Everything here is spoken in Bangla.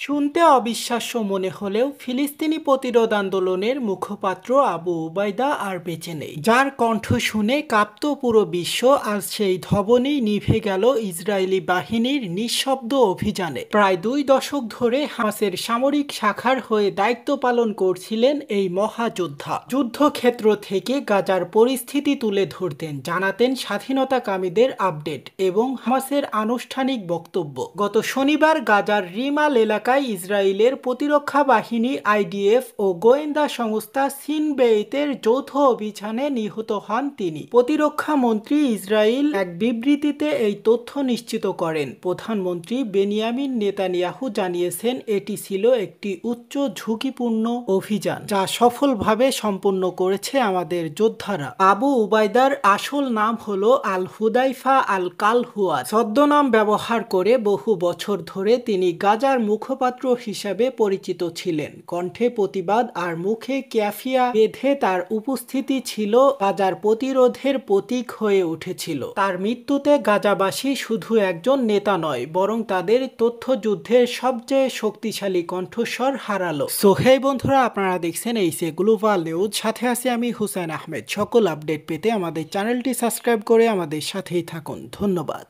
শুনতে অবিশ্বাস্য মনে হলেও ফিলিস্তিনি প্রতিরোধ আন্দোলনের মুখপাত্র আবু উবাইদা আর বেঁচে নেই, যার কণ্ঠ শুনে কাঁপত পুরো বিশ্ব। আজ সেই ধবনই নিভে গেল ইসরায়েলি বাহিনীর নিঃশব্দ অভিযানে। প্রায় 2 দশক ধরে হামাসের সামরিক শাখার হয়ে দায়িত্ব পালন করছিলেন এই মহাযোদ্ধা। যুদ্ধক্ষেত্র থেকে গাজার পরিস্থিতি তুলে ধরতেন, জানাতেন স্বাধীনতাকামীদের আপডেট এবং হামাসের আনুষ্ঠানিক বক্তব্য। গত শনিবার গাজার রিমাল এলাকায় ইসরায়েলের প্রতিরক্ষা বাহিনী আইডিএফ ও গোয়েন্দা সংস্থা সিনবেইতের যৌথ অভিযানে নিহত হন তিনি। প্রতিরক্ষা মন্ত্রী ইসরায়েল এক বিবৃতিতে এই তথ্য নিশ্চিত করেন। প্রধানমন্ত্রী বেনিয়ামিন নেতানিয়াহু জানিয়েছেন এটি ছিল একটি উচ্চ ঝুঁকিপূর্ণ অভিযান, যা সফলভাবে সম্পন্ন করেছে আমাদের যোদ্ধারা। আবু উবাইদার আসল নাম হলো আল হুদাইফা আল কালহুয়া। ছদ্মনাম ব্যবহার করে বহু বছর ধরে তিনি গাজার মুখপাত্র হিসাবে পরিচিত ছিলেন। কণ্ঠে প্রতিবাদ আর মুখে ক্যাফিয়া বেঁধে তার উপস্থিতি ছিল গাজার প্রতিরোধের প্রতীক হয়ে উঠেছিল। তার মৃত্যুতে গাজাবাসী শুধু একজন নেতা নয়, বরং তাদের তথ্যযুদ্ধের সবচেয়ে শক্তিশালী কণ্ঠস্বর হারালো। সো হেই বন্ধুরা, আপনারা দেখছেন এইচএ গ্লোবাল নিউজ, সাথে আছি আমি হুসাইন আহমেদ। সকল আপডেট পেতে আমাদের চ্যানেলটি সাবস্ক্রাইব করে আমাদের সাথেই থাকুন। ধন্যবাদ।